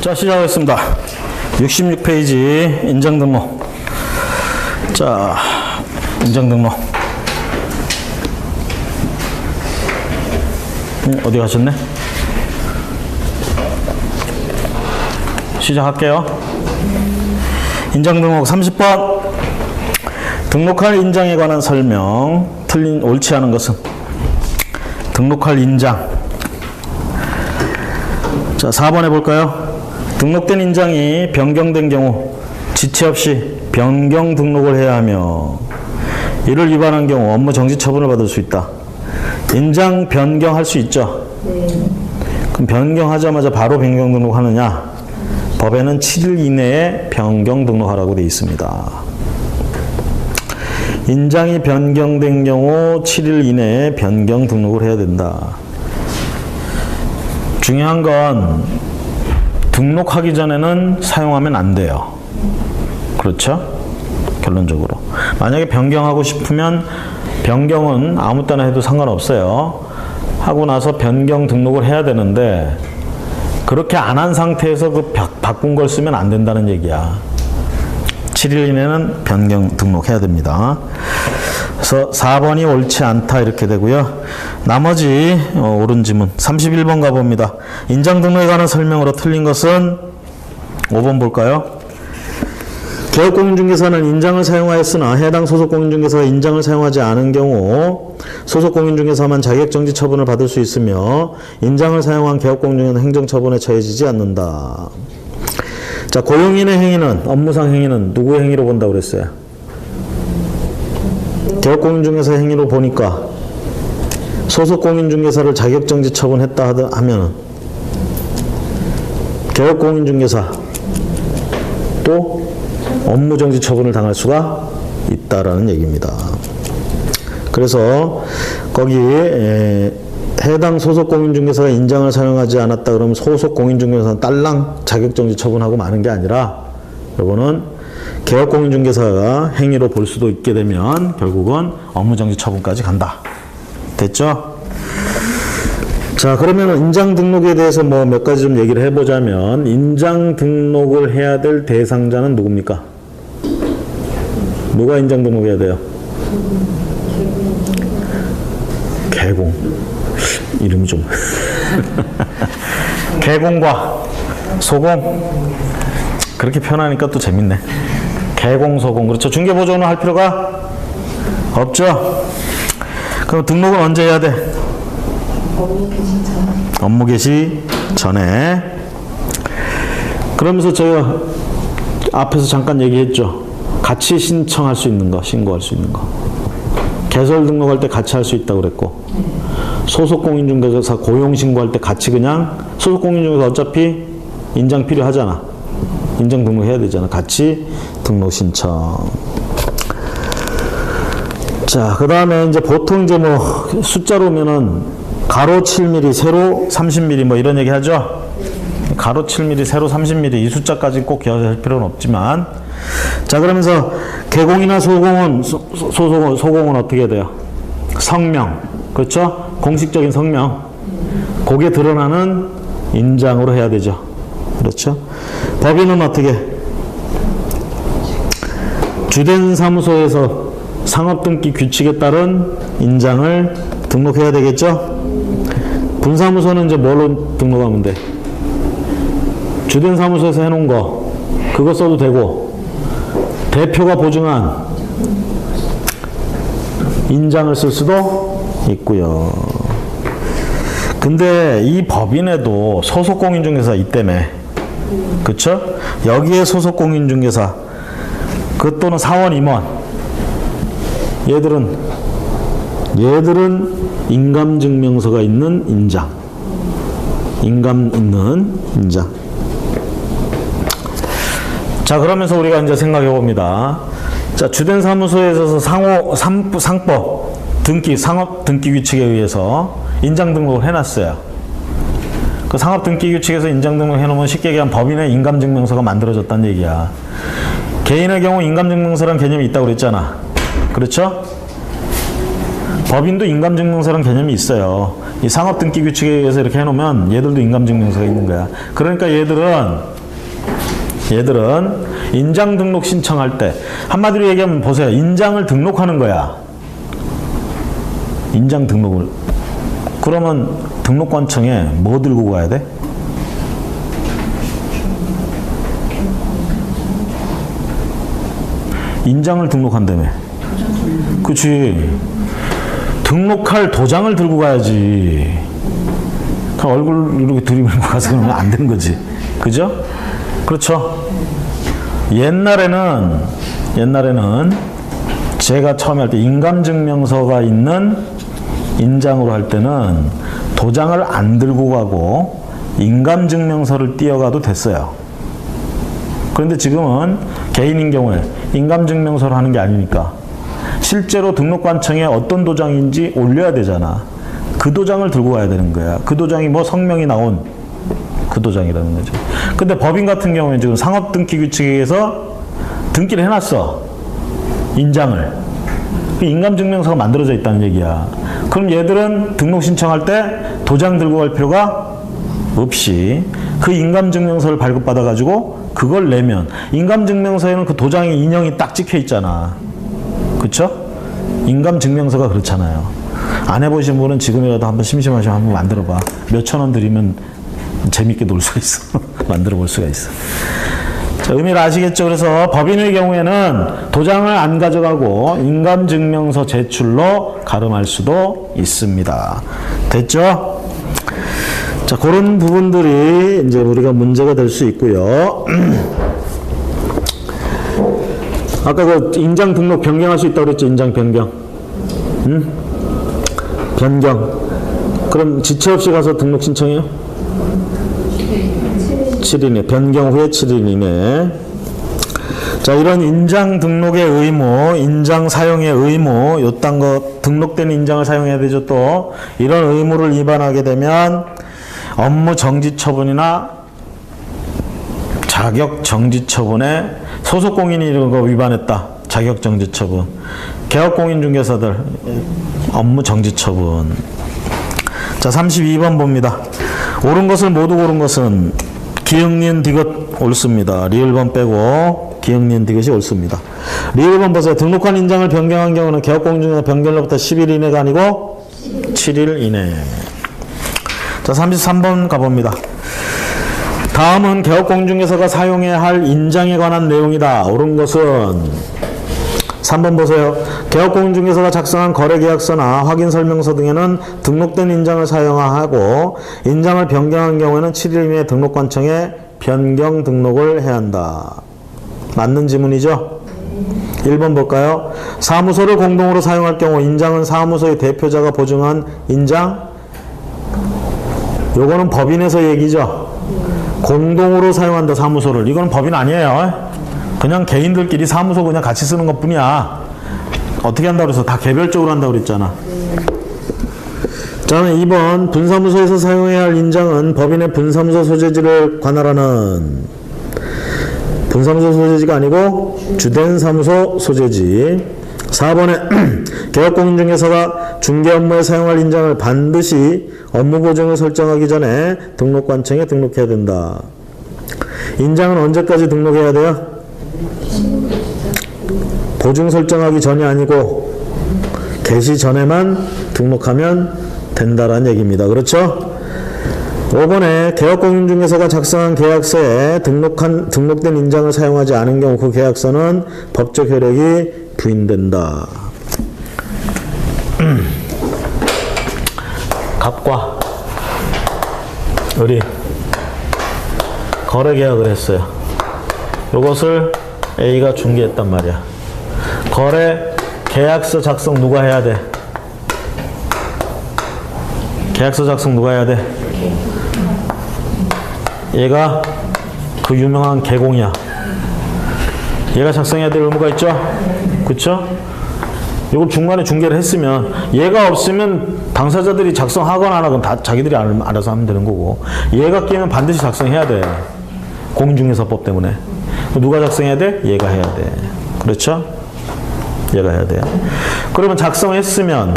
자, 시작하겠습니다. 66페이지 인장 등록. 자, 인장 등록. 어디 가셨네? 시작할게요. 인장 등록 30번. 등록할 인장에 관한 설명. 옳지 않은 것은 등록할 인장. 자, 4번 해볼까요? 등록된 인장이 변경된 경우 지체 없이 변경 등록을 해야 하며 이를 위반한 경우 업무 정지 처분을 받을 수 있다. 인장 변경할 수 있죠? 네. 그럼 변경하자마자 바로 변경 등록하느냐? 법에는 7일 이내에 변경 등록하라고 되어 있습니다. 인장이 변경된 경우 7일 이내에 변경 등록을 해야 된다. 중요한 건 등록하기 전에는 사용하면 안 돼요. 그렇죠? 결론적으로. 만약에 변경하고 싶으면 변경은 아무 때나 해도 상관없어요. 하고 나서 변경 등록을 해야 되는데 그렇게 안 한 상태에서 그 바꾼 걸 쓰면 안 된다는 얘기야. 7일 이내는 변경 등록해야 됩니다. 그래서 4번이 옳지 않다 이렇게 되고요. 나머지 옳은 지문 31번 가봅니다. 인장 등록에 관한 설명으로 틀린 것은 5번 볼까요? 개업공인중개사는 인장을 사용하였으나 해당 소속공인중개사가 인장을 사용하지 않은 경우 소속공인중개사만 자격정지 처분을 받을 수 있으며 인장을 사용한 개업공인중개사는 행정처분에 처해지지 않는다. 자, 고용인의 행위는, 업무상 행위는 누구의 행위로 본다고 그랬어요? 개업공인중개사의 행위로 보니까 소속공인중개사를 자격정지 처분했다 하면 개업공인중개사 또 업무정지 처분을 당할 수가 있다라는 얘기입니다. 그래서 거기에 해당 소속공인중개사가 인장을 사용하지 않았다 그러면 소속공인중개사는 딸랑 자격정지 처분하고 마는 게 아니라 이거는 개업공인중개사가 행위로 볼 수도 있게 되면 결국은 업무정지 처분까지 간다. 됐죠? 자, 그러면 인장 등록에 대해서 뭐 몇 가지 좀 얘기를 해보자면 인장 등록을 해야 될 대상자는 누굽니까? 누가 인장 등록해야 돼요? 개공. 이름이 좀 개공과 소공 그렇게 표현하니까 또 재밌네. 개공, 소공. 그렇죠. 중개보조는 할 필요가 없죠. 그럼 등록은 언제 해야 돼? 업무 개시 전에. 그러면서 제가 앞에서 잠깐 얘기했죠. 같이 신청할 수 있는 거, 신고할 수 있는 거. 개설 등록할 때 같이 할 수 있다고 그랬고 소속공인중개사 고용신고할 때 같이 그냥 소속공인중개사 어차피 인장 필요하잖아. 인장 등록해야 되잖아. 같이 등록 신청. 자, 그 다음에 이제 보통 이제 뭐 숫자로 오면은 가로 7mm, 세로 30mm 뭐 이런 얘기 하죠. 가로 7mm, 세로 30mm 이 숫자까지 꼭 기억할 필요는 없지만 자, 그러면서 개공이나 소공은 소공은 어떻게 돼요? 성명. 그렇죠? 공식적인 성명. 그게 드러나는 인장으로 해야 되죠. 그렇죠? 법인은 어떻게? 주된 사무소에서 상업등기 규칙에 따른 인장을 등록해야 되겠죠? 분사무소는 이제 뭘로 등록하면 돼? 주된 사무소에서 해놓은 거 그거 써도 되고 대표가 보증한 인장을 쓸 수도 있고요. 근데 이 법인에도 소속공인중개사 있다며. 그쵸? 여기에 소속공인중개사 그 또는 사원 임원 얘들은 인감증명서가 있는 인장. 인감 있는 인장. 자, 그러면서 우리가 이제 생각해 봅니다. 자, 주된 사무소에 있어서 상법, 등기, 상업 등기 규칙에 의해서 인장 등록을 해놨어요. 그 상업 등기 규칙에서 인장 등록 해놓으면 쉽게 얘기하면 법인의 인감증명서가 만들어졌다는 얘기야. 개인의 경우 인감증명서라는 개념이 있다고 그랬잖아. 그렇죠? 법인도 인감증명서라는 개념이 있어요. 이 상업등기규칙에 의해서 이렇게 해놓으면 얘들도 인감증명서가 있는 거야. 그러니까 얘들은 인장 등록 신청할 때 한마디로 얘기하면 보세요. 인장을 등록하는 거야. 인장 등록을. 그러면 등록관청에 뭐 들고 가야 돼? 인장을 등록한다며. 그치. 등록할 도장을 들고 가야지. 그냥 얼굴 이렇게 들이밀고 가서 그러면 안 되는 거지. 그죠? 그렇죠. 옛날에는 제가 처음에 할 때 인감증명서가 있는 인장으로 할 때는 도장을 안 들고 가고 인감증명서를 띄어가도 됐어요. 그런데 지금은 개인인 경우에 인감증명서를 하는 게 아니니까 실제로 등록관청에 어떤 도장인지 올려야 되잖아. 그 도장을 들고 가야 되는 거야. 그 도장이 뭐 성명이 나온 그 도장이라는 거죠. 근데 법인 같은 경우에는 지금 상업등기규칙에 의해서 등기를 해놨어. 인장을. 인감증명서가 만들어져 있다는 얘기야. 그럼 얘들은 등록 신청할 때 도장 들고 갈 필요가 없이 그 인감증명서를 발급받아가지고 그걸 내면 인감증명서에는 그 도장의 인형이 딱 찍혀 있잖아. 그쵸? 인감증명서가 그렇잖아요. 안 해보신 분은 지금이라도 한번 심심하시면 한번 만들어봐. 몇천 원 드리면 재밌게 놀 수가 있어. 만들어 볼 수가 있어. 자, 의미를 아시겠죠? 그래서 법인의 경우에는 도장을 안 가져가고 인감증명서 제출로 가름할 수도 있습니다. 됐죠? 자, 그런 부분들이 이제 우리가 문제가 될 수 있고요. 아까 그 인장 등록 변경할 수 있다고 그랬죠? 인장 변경. 응? 변경. 그럼 지체 없이 가서 등록 신청해요? 7일 이내. 변경 후에 7일 이내. 자, 이런 인장 등록의 의무, 인장 사용의 의무, 요딴 거 등록된 인장을 사용해야 되죠. 또 이런 의무를 위반하게 되면 업무 정지 처분이나 자격 정지 처분에 소속 공인이 이런 거 위반했다. 자격 정지 처분. 개업 공인 중개사들 업무 정지 처분. 자, 32번 봅니다. 옳은 것을 모두 고른 것은 기역, 니은, 디귿 옳습니다. 리을번 빼고 기역, 니은, 디귿이 옳습니다. 리을번 보세요. 등록한 인장을 변경한 경우는 개업 공인 중개사 변경로부터 10일 이내가 아니고 7일 이내. 자, 33번 가봅니다. 다음은 개업공인중개사가 사용해야 할 인장에 관한 내용이다. 옳은 것은 3번 보세요. 개업공인중개사가 작성한 거래계약서나 확인설명서 등에는 등록된 인장을 사용하고 인장을 변경한 경우에는 7일 이내에 등록관청에 변경 등록을 해야 한다. 맞는 지문이죠? 1번 볼까요? 사무소를 공동으로 사용할 경우 인장은 사무소의 대표자가 보증한 인장? 요거는 법인에서 얘기죠. 공동으로 사용한다, 사무소를. 이건 법인 아니에요. 그냥 개인들끼리 사무소 그냥 같이 쓰는 것 뿐이야. 어떻게 한다고 그래서 다 개별적으로 한다고 그랬잖아. 자, 2번 분사무소에서 사용해야 할 인장은 법인의 분사무소 소재지를 관할하는 분사무소 소재지가 아니고 주된 사무소 소재지. 4번에 개업공인중개사가 중개 업무에 사용할 인장을 반드시 업무 보증을 설정하기 전에 등록관청에 등록해야 된다. 인장은 언제까지 등록해야 돼요? 보증 설정하기 전이 아니고 개시 전에만 등록하면 된다라는 얘기입니다. 그렇죠? 5번에 개업공인중개사가 작성한 계약서에 등록된 인장을 사용하지 않은 경우 그 계약서는 법적 효력이 부인된다. 갑과 을이 거래계약을 했어요. 이것을 A가 중개했단 말이야. 거래 계약서 작성 누가 해야 돼? 계약서 작성 누가 해야 돼? 얘가 그 유명한 개공이야. 얘가 작성해야 될 의무가 있죠? 그쵸? 이걸 중간에 중개를 했으면 얘가 없으면 당사자들이 작성하거나 안 하건 다 자기들이 알아서 하면 되는 거고, 얘가 끼면 반드시 작성해야 돼. 공인중개사법 때문에. 누가 작성해야 돼? 얘가 해야 돼. 그렇죠? 얘가 해야 돼. 그러면 작성했으면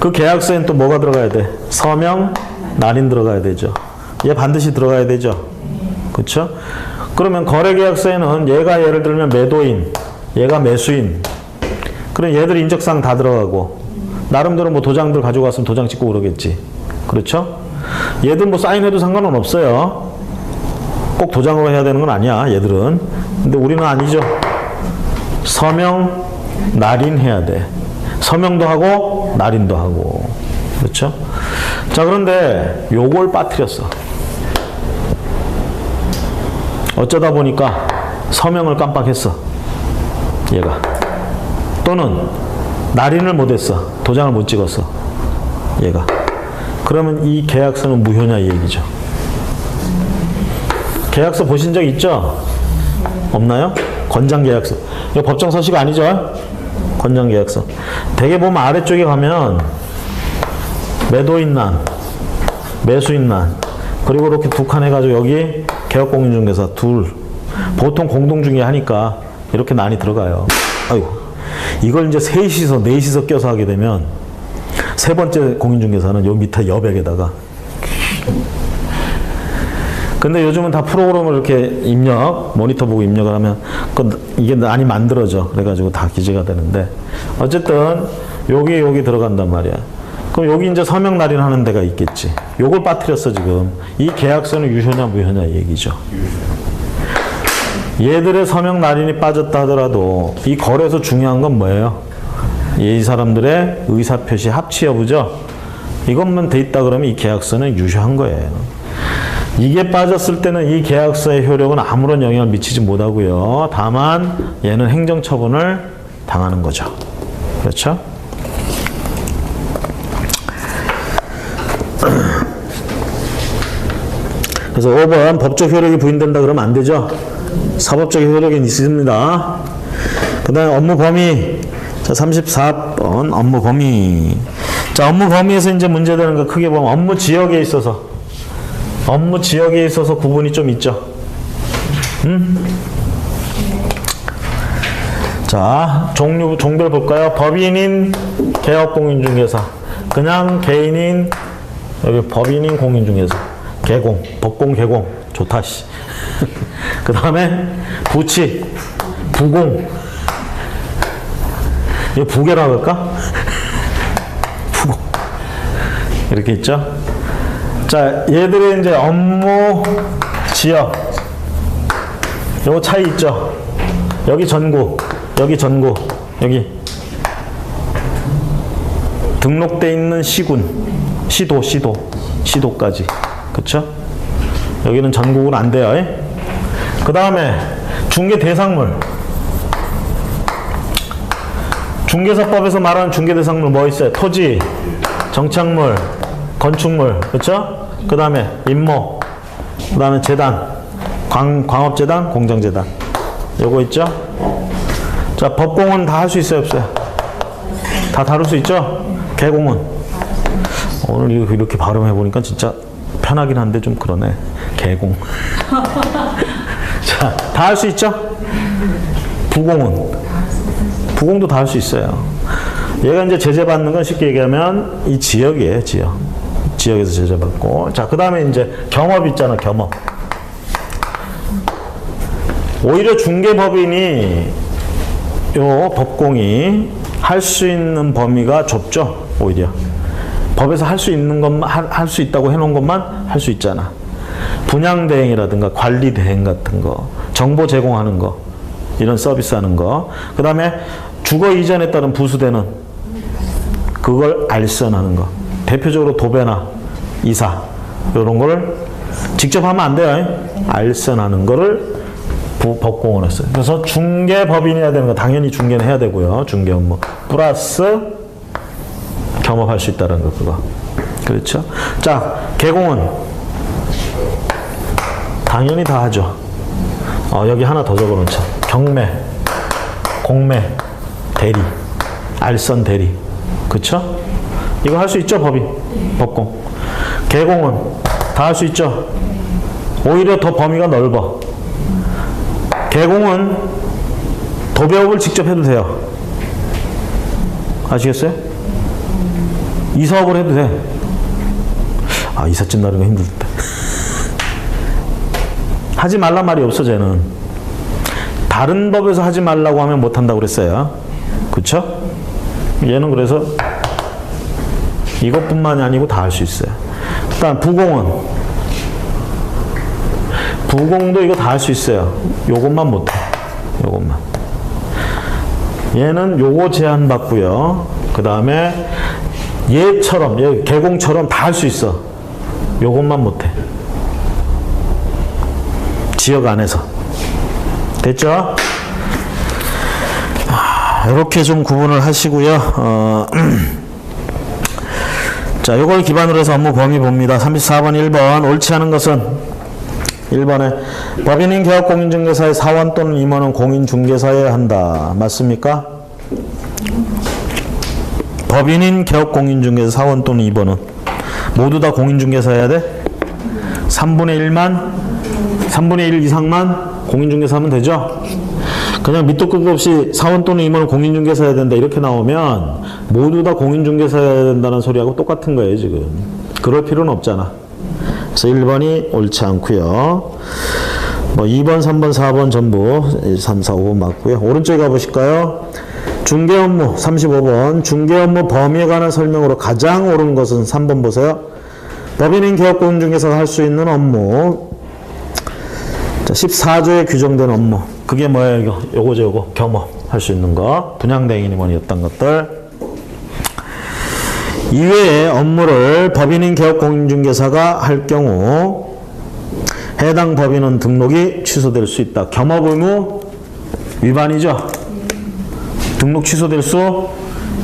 그 계약서엔 또 뭐가 들어가야 돼? 서명, 날인 들어가야 되죠. 얘 반드시 들어가야 되죠. 그쵸? 그러면 거래계약서에는 얘가 예를 들면 매도인, 얘가 매수인. 그럼 얘들 인적사항 다 들어가고, 나름대로 뭐 도장들 가지고 왔으면 도장 찍고 그러겠지. 그렇죠? 얘들 뭐 사인해도 상관은 없어요. 꼭 도장으로 해야 되는 건 아니야, 얘들은. 근데 우리는 아니죠. 서명, 날인 해야 돼. 서명도 하고, 날인도 하고. 그렇죠? 자, 그런데 요걸 빠뜨렸어. 어쩌다 보니까 서명을 깜빡했어. 얘가. 또는 날인을 못했어. 도장을 못 찍었어. 얘가. 그러면 이 계약서는 무효냐 이 얘기죠. 계약서 보신 적 있죠? 없나요? 권장계약서. 이거 법정 서식 아니죠? 권장계약서. 대개 보면 아래쪽에 가면 매도인란, 매수인란, 그리고 이렇게 두 칸 해가지고 여기 개업공인중개사 둘. 보통 공동중개 하니까 이렇게 난이 들어가요. 아이고. 이걸 이제 셋이서, 넷이서 껴서 하게 되면 세 번째 공인중개사는 요 밑에 여백에다가. 근데 요즘은 다 프로그램을 이렇게 입력, 모니터 보고 입력을 하면 이게 난이 만들어져. 그래가지고 다 기재가 되는데. 어쨌든 여기 들어간단 말이야. 그럼 여기 이제 서명 날인 하는 데가 있겠지. 요걸 빠뜨렸어, 지금. 이 계약서는 유효냐, 무효냐, 이 얘기죠. 얘들의 서명 날인이 빠졌다 하더라도 이 거래에서 중요한 건 뭐예요? 이 사람들의 의사표시 합치 여부죠? 이것만 돼 있다 그러면 이 계약서는 유효한 거예요. 이게 빠졌을 때는 이 계약서의 효력은 아무런 영향을 미치지 못하고요. 다만 얘는 행정처분을 당하는 거죠. 그렇죠? 그래서 5번 법적 효력이 부인된다 그러면 안 되죠. 사법적 효력이 있습니다. 그 다음에 업무 범위. 자, 34번 업무 범위. 자, 업무 범위에서 이제 문제되는 거 크게 보면 업무 지역에 있어서 구분이 좀 있죠. 자, 종별 볼까요? 법인인 개업공인중개사, 그냥 개인인 여기 법인인 공인중개사, 개공, 법공, 개공 좋다 씨. 그 다음에 부치, 부공. 이거 부계라고 할까? 부공. 이렇게 있죠. 자, 얘들의 이제 업무 지역. 요거 차이 있죠. 여기 전구, 여기 전구, 여기 등록돼 있는 시군, 시도까지. 그쵸? 여기는 전국은 안 돼요. 그 다음에 중개 대상물. 중개사법에서 말하는 중개 대상물 뭐 있어요? 토지, 정착물, 건축물. 그쵸? 그 다음에 임모, 그 다음에 재단, 광업재단, 공장재단. 요거 있죠? 자, 법공은 다 할 수 있어요, 없어요? 다 다룰 수 있죠? 개공은. 오늘 이렇게 발음해보니까 진짜 편하긴 한데 좀 그러네. 개공. 자, 다 할 수 있죠? 부공은. 부공도 다 할 수 있어요. 얘가 이제 제재받는 건 쉽게 얘기하면 이 지역이에요, 지역. 지역에서 제재받고. 자, 그 다음에 이제 겸업 있잖아, 겸업. 오히려 중개법인이 요 법공이 할 수 있는 범위가 좁죠, 오히려. 법에서 할 수 있는 것만, 할 수 있다고 해놓은 것만 할 수 있잖아. 분양대행이라든가 관리대행 같은 거, 정보 제공하는 거, 이런 서비스 하는 거. 그 다음에 주거 이전에 따른 부수되는 그걸 알선하는 거. 대표적으로 도배나 이사, 이런 거를 직접 하면 안 돼요. 알선하는 거를 법공을 했어요. 그래서 중개법인이어야 되는 거, 당연히 중개는 해야 되고요. 중개 업무. 플러스 겸업할 수 있다는 거, 그거. 그렇죠? 자, 개공은 당연히 다 하죠. 여기 하나 더 적어 놓자. 경매, 공매, 대리, 알선 대리. 그쵸? 이거 할 수 있죠, 법인? 법공. 개공은 다 할 수 있죠? 오히려 더 범위가 넓어. 개공은 도배업을 직접 해도 돼요. 아시겠어요? 이 사업을 해도 돼. 아, 이삿짐 나르는 거 힘들다. 하지 말란 말이 없어, 쟤는. 다른 법에서 하지 말라고 하면 못한다고 그랬어요. 그쵸? 얘는 그래서 이것뿐만이 아니고 다 할 수 있어요. 일단 부공도 이거 다 할 수 있어요. 요것만 못해. 요것만. 얘는 요거 제한받고요. 그 다음에 얘처럼, 얘 개공처럼 다 할 수 있어. 요것만 못해. 지역 안에서. 됐죠? 이렇게 좀 구분을 하시고요. 자, 요걸 기반으로 해서 업무 범위 봅니다. 34번 1번. 옳지 않은 것은 1번에 법인인 개업공인중개사의 사원 또는 임원은 공인중개사여야 한다. 맞습니까? 법인인 개업공인중개사 사원 또는 임원은 모두 다 공인중개사여야 돼? 3분의 1 이상만 공인중개사 하면 되죠? 그냥 밑도 끝도 없이 사원 또는 임원은 공인중개사여야 된다 이렇게 나오면 모두 다 공인중개사여야 된다는 소리하고 똑같은 거예요 지금. 그럴 필요는 없잖아. 그래서 1번이 옳지 않고요. 뭐 2번, 3번, 4번 전부 3, 4, 5번 맞고요. 오른쪽에 가보실까요? 중개업무 35번. 중개업무 범위에 관한 설명으로 가장 옳은 것은 3번 보세요. 법인인 개업공인중개사가 할 수 있는 업무. 자, 14조에 규정된 업무. 그게 뭐예요? 이거? 요거죠, 요거. 겸업 할 수 있는 거. 분양대행이니원이었던 것들. 이외의 업무를 법인인 개업공인중개사가 할 경우 해당 법인은 등록이 취소될 수 있다. 겸업 의무 위반이죠. 등록 취소될 수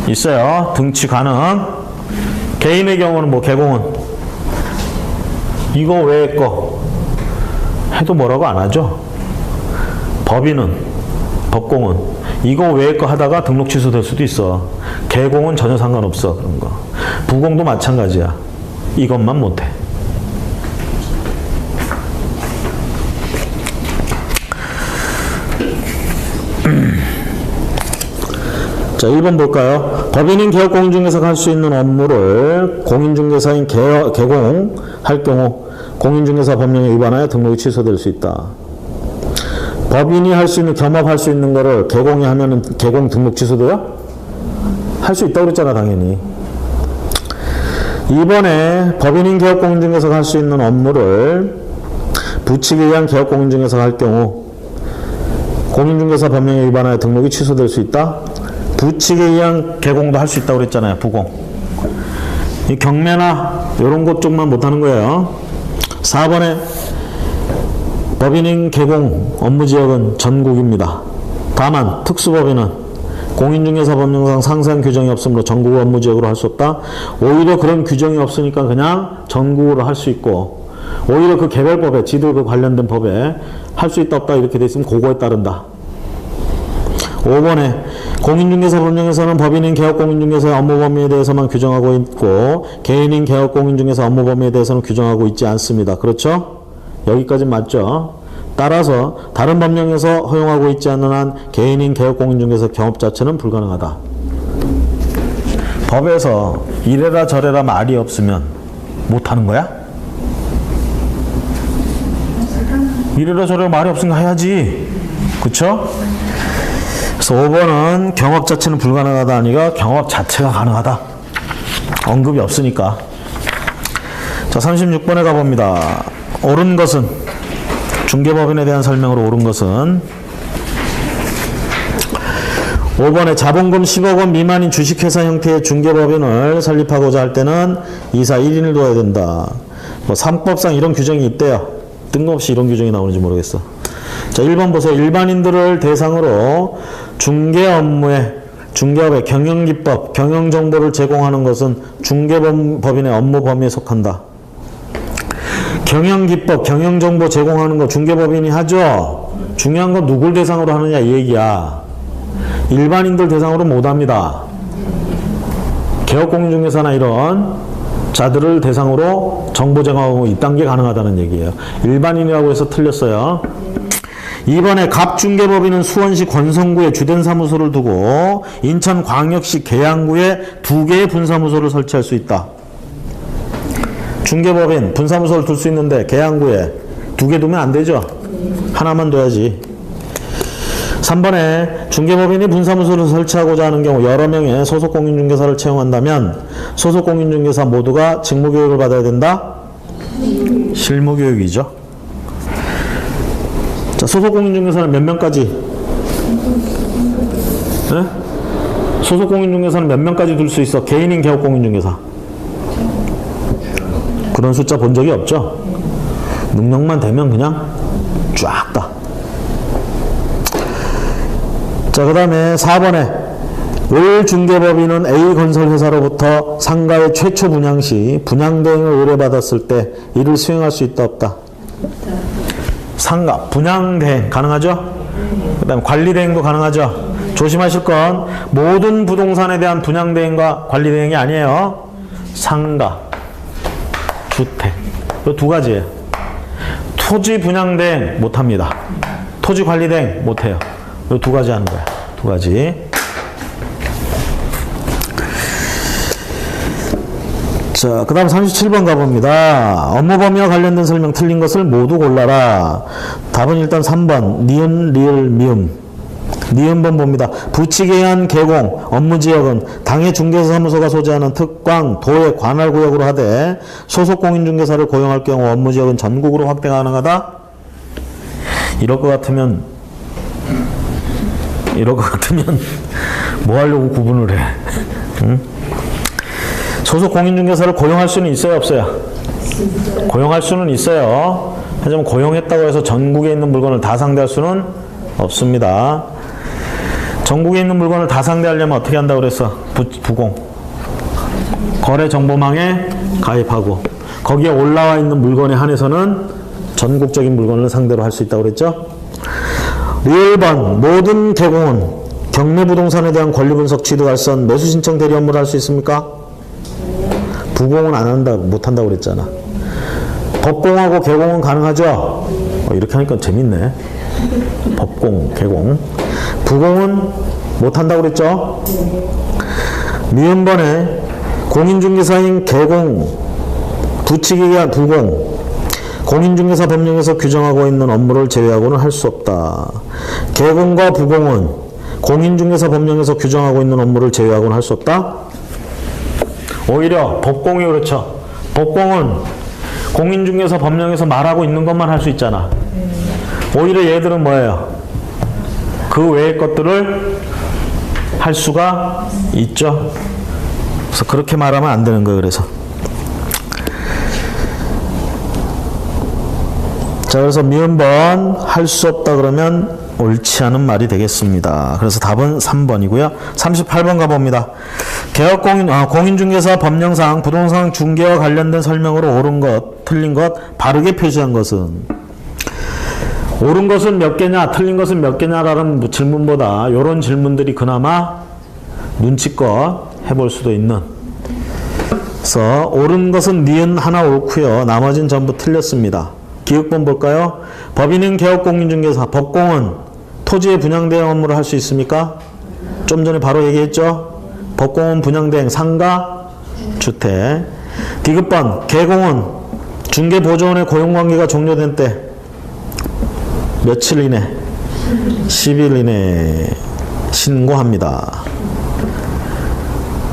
있어요. 등치 가능. 개인의 경우는 뭐 개공은 이거 외의 거 해도 뭐라고 안 하죠. 법인은 법공은 이거 외의 거 하다가 등록 취소될 수도 있어. 개공은 전혀 상관없어. 그런 거. 부공도 마찬가지야. 이것만 못해. 자, 1번 볼까요? 법인인 개업공인중개사가 할 수 있는 업무를 공인중개사인 개공할 경우 공인중개사 법령에 위반하여 등록이 취소될 수 있다. 법인이 할 수 있는, 겸업할 수 있는 거를 개공이 하면은 개공 등록 취소돼요? 할 수 있다고 그랬잖아, 당연히. 2번에 법인인 개업공인중개사가 할 수 있는 업무를 부칙에 의한 개업공인중개사가 할 경우 공인중개사 법령에 위반하여 등록이 취소될 수 있다. 부칙에 의한 개공도 할 수 있다고 그랬잖아요, 부공. 이 경매나 이런 것 쪽만 못하는 거예요. 4번에 법인인 개공 업무지역은 전국입니다. 다만 특수법인은 공인중개사 법령상 상세한 규정이 없으므로 전국 업무지역으로 할 수 없다. 오히려 그런 규정이 없으니까 그냥 전국으로 할 수 있고 오히려 그 개별법에 지도 그 관련된 법에 할 수 있다 없다 이렇게 돼 있으면 그거에 따른다. 5번에 공인중개사 법령에서는 법인인 개업공인중개사의 업무 범위에 대해서만 규정하고 있고 개인인 개업공인중개사 업무 범위에 대해서는 규정하고 있지 않습니다. 그렇죠? 여기까지 맞죠? 따라서 다른 법령에서 허용하고 있지 않는 한 개인인 개업공인중개사 겸업 자체는 불가능하다. 법에서 이래라 저래라 말이 없으면 못하는 거야? 이래라 저래라 말이 없으니까 해야지. 그쵸? 그래서 5번은 경업 자체는 불가능하다 아니가 경업 자체가 가능하다. 언급이 없으니까. 자, 36번에 가봅니다. 옳은 것은 중개법인에 대한 설명으로 옳은 것은 5번에 자본금 10억 원 미만인 주식회사 형태의 중개법인을 설립하고자 할 때는 이사 1인을 둬야 된다. 뭐 3법상 이런 규정이 있대요. 뜬금없이 이런 규정이 나오는지 모르겠어. 자, 1번 보세요. 일반인들을 대상으로 중개업의 경영기법, 경영정보를 제공하는 것은 중개법인의 업무 범위에 속한다. 경영기법, 경영정보 제공하는 거 중개법인이 하죠. 중요한 건 누굴 대상으로 하느냐 이 얘기야. 일반인들 대상으로 못합니다. 개업공인중개사나 이런 자들을 대상으로 정보 제공하고 이딴 게 가능하다는 얘기예요. 일반인이라고 해서 틀렸어요. 2번에 갑중개법인은 수원시 권성구에 주된 사무소를 두고 인천광역시 계양구에 2개의 분사무소를 설치할 수 있다. 중개법인 분사무소를 둘 수 있는데 계양구에 2개 두면 안 되죠? 하나만 둬야지. 3번에 중개법인이 분사무소를 설치하고자 하는 경우 여러 명의 소속 공인중개사를 채용한다면 소속 공인중개사 모두가 직무교육을 받아야 된다? 실무교육이죠. 자, 소속 공인중개사는 몇 명까지? 네? 소속 공인중개사는 몇 명까지 둘 수 있어? 개인인 개업 공인중개사. 그런 숫자 본 적이 없죠? 능력만 되면 그냥 쫙 다. 자, 그 다음에 4번에 올 중개법인은 A건설회사로부터 상가의 최초 분양 시 분양대행을 의뢰받았을 때 이를 수행할 수 있다 없다? 상가, 분양대행 가능하죠? 그 다음에 관리대행도 가능하죠? 조심하실 건 모든 부동산에 대한 분양대행과 관리대행이 아니에요. 상가, 주택, 이 2가지예요. 토지 분양대행 못합니다. 토지 관리대행 못해요. 이 2가지 하는 거야. 2가지. 자, 그 다음 37번 가봅니다. 업무 범위와 관련된 설명 틀린 것을 모두 골라라. 답은 일단 3번. 니은, 리을, 미음. 니은번 봅니다. 부칙에 의한 개공, 업무지역은 당해 중개사무소가 소재하는 특광, 도의 관할구역으로 하되 소속 공인중개사를 고용할 경우 업무지역은 전국으로 확대 가능하다? 이럴 것 같으면 뭐 하려고 구분을 해? 응? 소속 공인중개사를 고용할 수는 있어요, 없어요? 고용할 수는 있어요. 하지만 고용했다고 해서 전국에 있는 물건을 다 상대할 수는 없습니다. 전국에 있는 물건을 다 상대하려면 어떻게 한다고 그랬어? 부공. 거래정보망에 가입하고 거기에 올라와 있는 물건에 한해서는 전국적인 물건을 상대로 할 수 있다고 그랬죠? 1번 모든 개공은 경매부동산에 대한 권리분석 취득 알선 매수신청 대리 업무를 할 수 있습니까? 부공은 안 한다, 못 한다고 그랬잖아. 법공하고 개공은 가능하죠? 이렇게 하니까 재밌네. 법공, 개공. 부공은 못 한다고 그랬죠? 미음번에 공인중개사인 개공, 부칙에 의한 부공, 공인중개사 법령에서 규정하고 있는 업무를 제외하고는 할 수 없다. 개공과 부공은 공인중개사 법령에서 규정하고 있는 업무를 제외하고는 할 수 없다? 오히려 법공이 그렇죠. 법공은 공인중개사 법령에서 말하고 있는 것만 할 수 있잖아. 오히려 얘들은 뭐예요? 그 외의 것들을 할 수가 있죠. 그래서 그렇게 말하면 안 되는 거예요. 그래서 자, 그래서 미음번 할 수 없다 그러면 옳지 않은 말이 되겠습니다. 그래서 답은 3번이고요. 38번 가봅니다. 공인중개사 법령상 부동산 중개와 관련된 설명으로 옳은 것, 틀린 것, 바르게 표시한 것은 옳은 것은 몇 개냐, 틀린 것은 몇 개냐라는 질문보다 이런 질문들이 그나마 눈치껏 해볼 수도 있는. 그래서 옳은 것은 니은 하나 옳고요. 나머지는 전부 틀렸습니다. 기억본 볼까요? 법인은 개업공인중개사, 법공은 토지의 분양대행 업무를 할 수 있습니까? 좀 전에 바로 얘기했죠? 법공은 분양대행, 상가, 주택. 디귿번, 개공은 중개보조원의 고용관계가 종료된 때 며칠 이내? 10일 이내 신고합니다.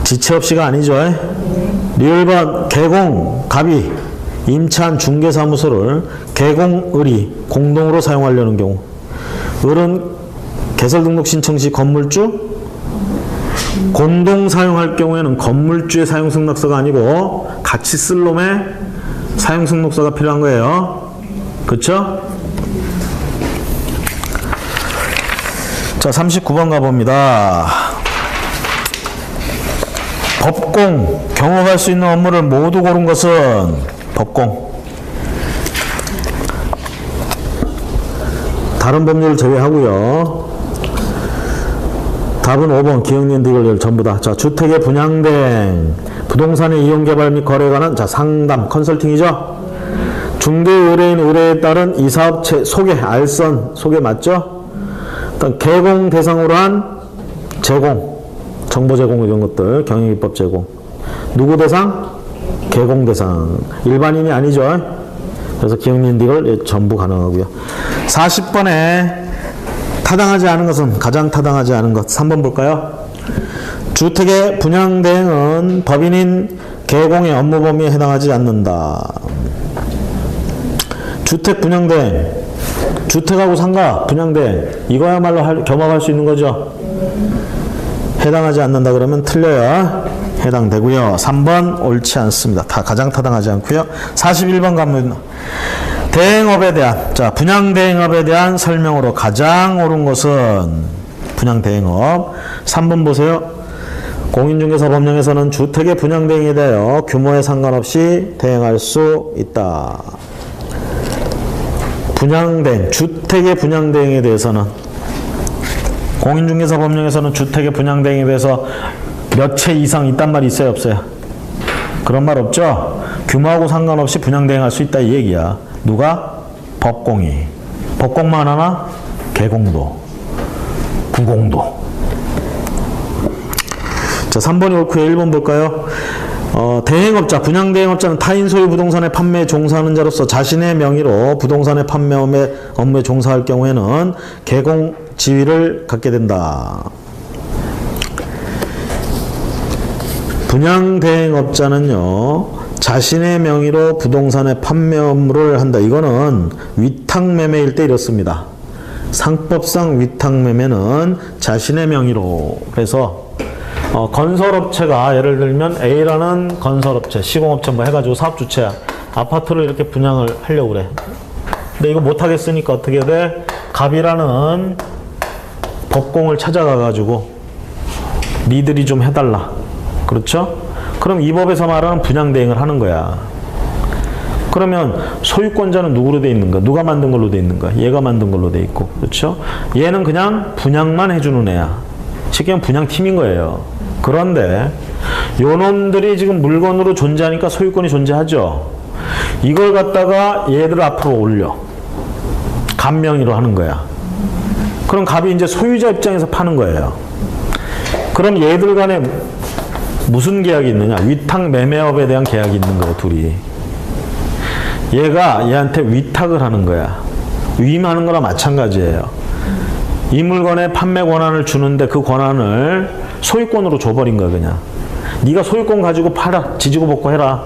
지체 없이가 아니죠. 리을번, 개공, 갑이 임차한 중개사무소를 개공, 을이 공동으로 사용하려는 경우 을은 개설등록 신청 시 건물주 공동 사용할 경우에는 건물주의 사용승낙서가 아니고 같이 쓸 놈의 사용승낙서가 필요한 거예요. 그쵸? 자, 39번 가봅니다. 법공, 경험할 수 있는 업무를 모두 고른 것은 법공. 다른 법률을 제외하고요. 답은 5번 기억니은 디귿 전부 다. 자, 주택의 분양대행, 부동산의 이용개발 및 거래에 관한 자 상담 컨설팅이죠. 중개 의뢰인 의뢰에 따른 이 사업체 소개, 알선, 소개 맞죠? 일단 개공 대상으로 한 제공, 정보 제공 이런 것들, 경영기법 제공. 누구 대상? 개공 대상. 일반인이 아니죠. 그래서 기억니은 이걸 전부 가능하고요. 40번에 타당하지 않은 것은 가장 타당하지 않은 것. 3번 볼까요? 주택의 분양 대행은 법인인 개공의 업무 범위에 해당하지 않는다. 주택 분양 대행, 주택하고 상가 분양 대행, 이거야말로 겸업할 수 있는 거죠. 해당하지 않는다 그러면 틀려요. 해당되고요. 3번 옳지 않습니다. 다 가장 타당하지 않고요. 41번 가면 대행업에 대한, 자, 분양 대행업에 대한 설명으로 가장 옳은 것은 분양 대행업. 3번 보세요. 공인중개사 법령에서는 주택의 분양 대행에 대하여 규모에 상관없이 대행할 수 있다. 분양 대행, 주택의 분양 대행에 대해서는 공인중개사 법령에서는 주택의 분양 대행에 대해서 몇 채 이상 있단 말이 있어요, 없어요? 그런 말 없죠? 규모하고 상관없이 분양 대행할 수 있다 이 얘기야. 누가? 법공이. 법공만 하나? 개공도, 부공도. 자, 3번이 옳고요. 1번 볼까요? 대행업자, 분양 대행업자는 타인 소유 부동산의 판매에 종사하는 자로서 자신의 명의로 부동산의 판매 업무에 종사할 경우에는 개공 지위를 갖게 된다. 분양 대행업자는요, 자신의 명의로 부동산의 판매 업무를 한다. 이거는 위탁매매일 때 이렇습니다. 상법상 위탁매매는 자신의 명의로. 그래서 건설업체가 예를 들면 A라는 건설업체, 시공업체 뭐 해가지고 사업주체야. 아파트를 이렇게 분양을 하려고 그래. 근데 이거 못하겠으니까 어떻게 돼? 갑이라는 법공을 찾아가가지고 니들이 좀 해달라. 그렇죠? 그럼 이 법에서 말하는 분양 대행을 하는 거야. 그러면 소유권자는 누구로 돼 있는가? 누가 만든 걸로 돼 있는가? 얘가 만든 걸로 돼 있고. 그렇죠? 얘는 그냥 분양만 해주는 애야. 쉽게 말하면 분양팀인 거예요. 그런데 요놈들이 지금 물건으로 존재하니까 소유권이 존재하죠. 이걸 갖다가 얘들 앞으로 올려. 갑 명의로 하는 거야. 그럼 갑이 이제 소유자 입장에서 파는 거예요. 그럼 얘들 간에 무슨 계약이 있느냐? 위탁 매매업에 대한 계약이 있는 거예요, 둘이. 얘가 얘한테 위탁을 하는 거야. 위임하는 거나 마찬가지예요. 이 물건의 판매 권한을 주는데 그 권한을 소유권으로 줘버린 거야, 그냥. 네가 소유권 가지고 팔아. 지지고 볶고 해라.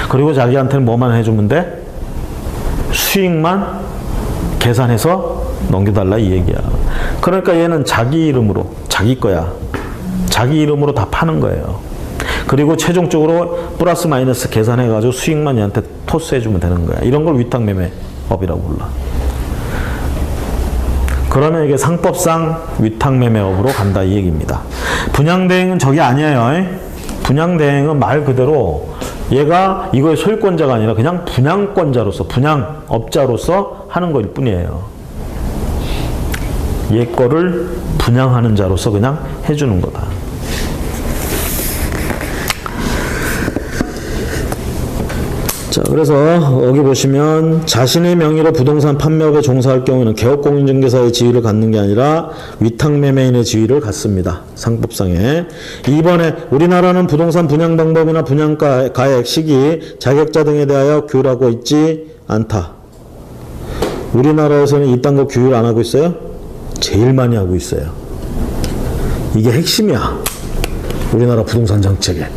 그리고 자기한테는 뭐만 해주면 돼? 수익만 계산해서 넘겨달라 이 얘기야. 그러니까 얘는 자기 이름으로, 자기 거야. 자기 이름으로 다 파는 거예요. 그리고 최종적으로 플러스 마이너스 계산해가지고 수익만 얘한테 토스해주면 되는 거야. 이런 걸 위탁매매업이라고 불러. 그러면 이게 상법상 위탁매매업으로 간다 이 얘기입니다. 분양대행은 저게 아니에요. 분양대행은 말 그대로 얘가 이거의 소유권자가 아니라 그냥 분양권자로서, 분양업자로서 하는 거일 뿐이에요. 얘 거를 분양하는 자로서 그냥 해주는 거다. 자, 그래서 여기 보시면 자신의 명의로 부동산 판매업에 종사할 경우에는 개업공인중개사의 지위를 갖는 게 아니라 위탁매매인의 지위를 갖습니다. 상법상에. 2번에 우리나라는 부동산 분양 방법이나 분양가 가액, 시기, 자격자 등에 대하여 규율하고 있지 않다. 우리나라에서는 이딴 거 규율 안 하고 있어요? 제일 많이 하고 있어요. 이게 핵심이야. 우리나라 부동산 정책에.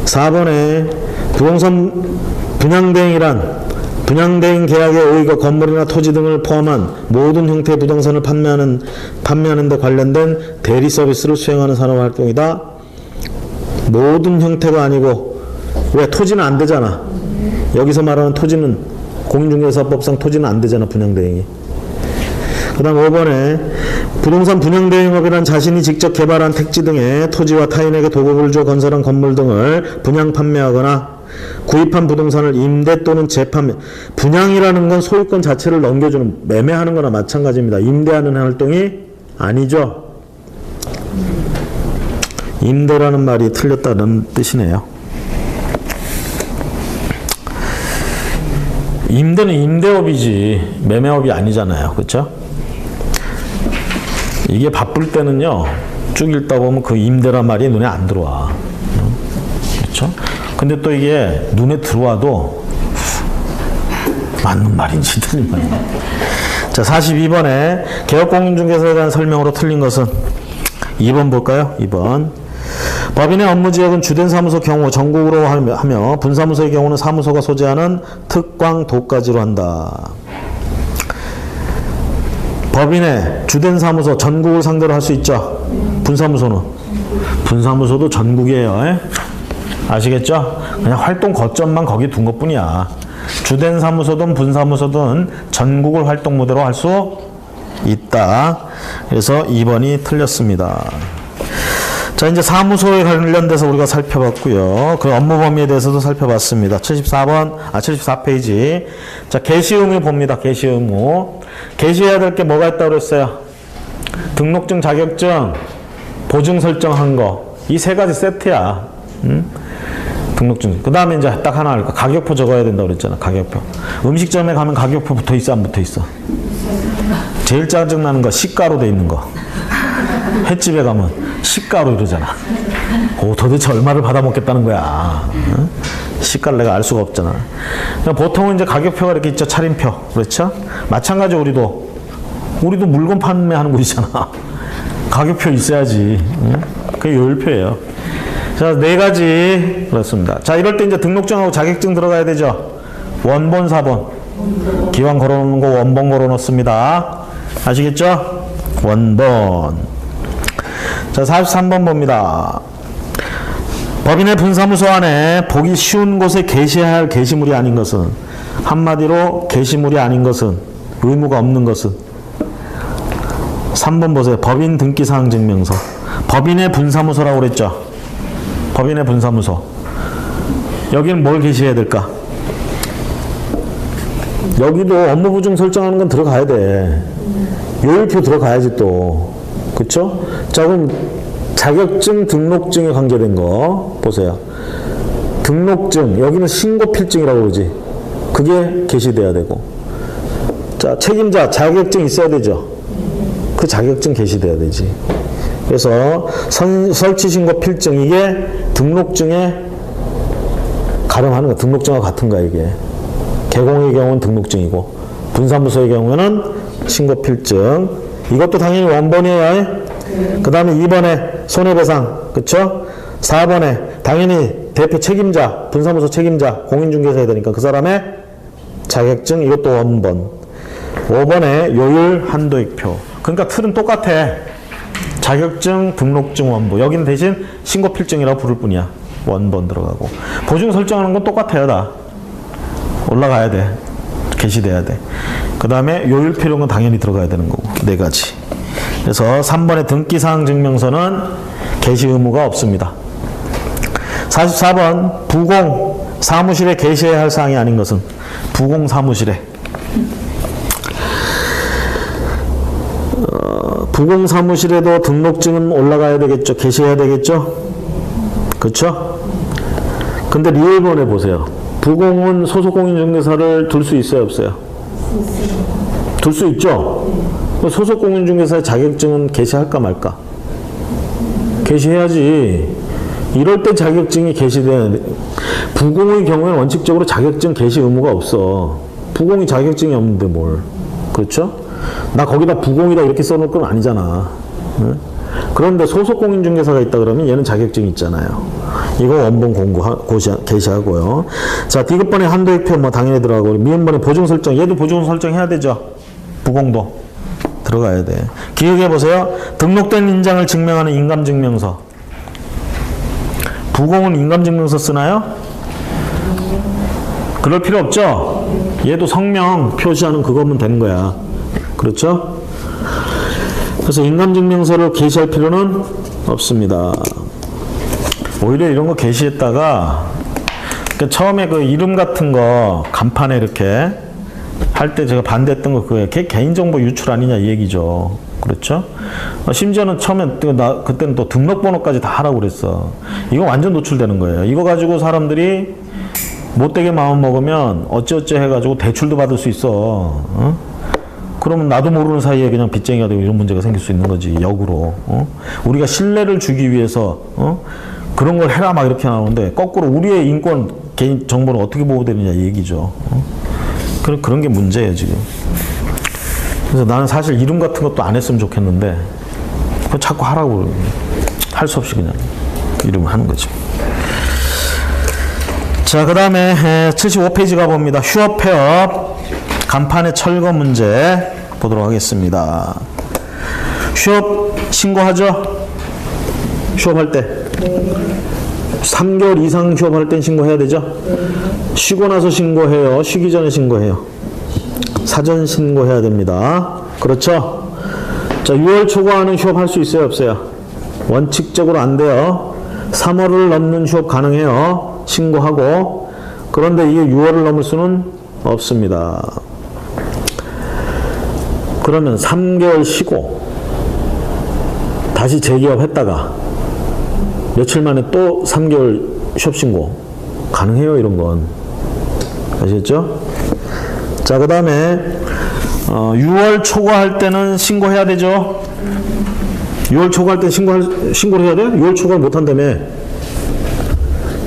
4번에 부동산 분양대행이란 분양대행 계약의 의의가 건물이나 토지 등을 포함한 모든 형태의 부동산을 판매하는 데 관련된 대리 서비스를 수행하는 산업활동이다. 모든 형태가 아니고, 왜? 토지는 안 되잖아. 여기서 말하는 토지는 공인중개사법상 토지는 안 되잖아, 분양대행이. 그 다음 5번에 부동산 분양대행업이란 자신이 직접 개발한 택지 등의 토지와 타인에게 도급을 줘 건설한 건물 등을 분양 판매하거나 구입한 부동산을 임대 또는 재판매. 분양이라는 건 소유권 자체를 넘겨주는, 매매하는 거나 마찬가지입니다. 임대하는 활동이 아니죠. 임대라는 말이 틀렸다는 뜻이네요. 임대는 임대업이지 매매업이 아니잖아요. 그렇죠? 이게 바쁠 때는요. 쭉 읽다 보면 그 임대란 말이 눈에 안 들어와. 그렇죠? 근데 또 이게 눈에 들어와도 맞는 말인지 틀린 말인지. 자, 42번에 개업공인중개사에 대한 설명으로 틀린 것은 2번 볼까요? 2번. 법인의 업무 지역은 주된 사무소 경우 전국으로 하며 분사무소의 경우는 사무소가 소재하는 특광 도까지로 한다. 법인의 주된 사무소 전국을 상대로 할 수 있죠. 분사무소는 분사무소도 전국이에요. 에? 아시겠죠? 그냥 활동 거점만 거기 둔 것뿐이야. 주된 사무소든 분사무소든 전국을 활동 무대로 할 수 있다. 그래서 2번이 틀렸습니다. 자, 이제 사무소에 관련돼서 우리가 살펴봤고요. 그 업무 범위에 대해서도 살펴봤습니다. 74페이지. 자, 개시 의무 봅니다. 개시 의무. 개시해야 될 게 뭐가 있다고 그랬어요? 등록증, 자격증, 보증 설정한 거. 이 세 가지 세트야. 등록증. 그 다음에 이제 딱 하나 할까? 가격표 적어야 된다고 그랬잖아. 가격표. 음식점에 가면 가격표 붙어 있어, 안 붙어 있어? 제일 짜증나는 거 시가로 돼 있는 거. 횟집에 가면 시가로 이러잖아. 오, 도대체 얼마를 받아 먹겠다는 거야. 응? 시가를 내가 알 수가 없잖아. 보통은 이제 가격표가 이렇게 있죠. 차림표. 그렇죠? 마찬가지 우리도 물건 판매하는 곳이잖아. 가격표 있어야지. 응? 그게 요율표예요. 자, 네 가지 그렇습니다. 자, 이럴 때 이제 등록증하고 자격증 들어가야 되죠. 원본, 사본. 기왕 걸어놓는 거 원본 걸어놓습니다. 아시겠죠? 원본. 자, 43번 봅니다. 법인의 분사무소 안에 보기 쉬운 곳에 게시해야 할 게시물이 아닌 것은, 한마디로 게시물이 아닌 것은, 의무가 없는 것은. 3번 보세요. 법인 등기사항 증명서. 법인의 분사무소라고 그랬죠. 법인의 분사무소. 여기는 뭘 게시해야 될까? 여기도 업무 보증 설정하는 건 들어가야 돼. 요율표 들어가야지 또. 그쵸? 자, 그럼 자격증, 등록증에 관계된 거 보세요. 등록증, 여기는 신고필증이라고 그러지. 그게 게시돼야 되고. 자, 책임자, 자격증 있어야 되죠. 그 자격증 게시돼야 되지. 그래서 설치신고필증, 이게 등록증에 가름하는 거야. 등록증과 같은 거야, 이게. 개공의 경우는 등록증이고, 분사무소의 경우에는 신고필증. 이것도 당연히 원본이에요. 그 다음에 2번에 손해배상. 그쵸? 4번에 당연히 대표 책임자, 분사무소 책임자, 공인중개사 해야 되니까 그 사람의 자격증, 이것도 원본. 5번에 요율 한도익표. 그러니까 틀은 똑같아. 자격증, 등록증, 원본. 여기는 대신 신고필증이라고 부를 뿐이야. 원본 들어가고. 보증 설정하는 건 똑같아요, 다. 올라가야 돼. 게시돼야 돼. 그 다음에 요율표 이런 건 당연히 들어가야 되는 거고. 네 가지. 그래서 3번의 등기사항 증명서는 게시 의무가 없습니다. 44번 부공 사무실에 게시해야 할 사항이 아닌 것은, 부공 사무실에. 부공 사무실에도 등록증은 올라가야 되겠죠. 게시해야 되겠죠. 그렇죠? 근데 리얼본에 보세요. 부공은 소속 공인중개사를 둘 수 있어요, 없어요? 둘 수 있죠. 소속 공인중개사의 자격증은 게시할까 말까? 게시해야지. 이럴 때 자격증이 게시돼야 돼. 부공의 경우에는 원칙적으로 자격증 게시 의무가 없어. 부공이 자격증이 없는데 뭘. 그렇죠? 나 거기다 부공이다 이렇게 써놓을 건 아니잖아. 응? 그런데 소속 공인중개사가 있다 그러면 얘는 자격증이 있잖아요. 이거 원본 게시하고요. 자, 디귿번에 한도익표 뭐 당연히 들어가고, 미음번에 보증 설정, 얘도 보증 설정해야 되죠. 부공도 들어가야 돼. 기억해 보세요. 등록된 인장을 증명하는 인감증명서. 부공은 인감증명서 쓰나요? 그럴 필요 없죠. 얘도 성명 표시하는 그거면 되는 거야. 그렇죠? 그래서 인감증명서를 게시할 필요는 없습니다. 오히려 이런 거 게시했다가 처음에 그 이름 같은 거 간판에 이렇게 할 때 제가 반대했던 거 그거예요. 개인정보 유출 아니냐 이 얘기죠. 그렇죠? 심지어는 처음엔 그때는 또 등록번호까지 다 하라고 그랬어. 이거 완전 노출되는 거예요. 이거 가지고 사람들이 못되게 마음 먹으면 어찌어찌 해가지고 대출도 받을 수 있어. 어? 그러면 나도 모르는 사이에 그냥 빚쟁이가 되고 이런 문제가 생길 수 있는 거지, 역으로. 어? 우리가 신뢰를 주기 위해서 그런 걸 해라 막 이렇게 나오는데 거꾸로 우리의 인권, 개인 정보는 어떻게 보호되느냐 이 얘기죠. 그런 게 문제예요 지금. 그래서 나는 사실 이름 같은 것도 안 했으면 좋겠는데 그거 자꾸 하라고 할 수 없이 그냥 이름 하는 거죠. 자, 그 다음에 75페이지 가봅니다. 휴업 폐업 간판의 철거 문제 보도록 하겠습니다. 휴업 신고하죠? 휴업할 때 3개월 이상 휴업할 땐 신고해야 되죠? 쉬고 나서 신고해요? 쉬기 전에 신고해요? 사전 신고해야 됩니다. 그렇죠? 자, 6월 초과하는 휴업할 수 있어요? 없어요? 원칙적으로 안 돼요. 3월을 넘는 휴업 가능해요. 신고하고. 그런데 이게 6월을 넘을 수는 없습니다. 그러면 3개월 쉬고 다시 재기업했다가 며칠 만에 또 3개월 휴업 신고 가능해요. 이런 건 아시겠죠? 자, 그 다음에 6월 초과할 때는 신고해야 되죠. 6월 초과할 때 신고를 해야 돼요? 6월 초과를 못한다며.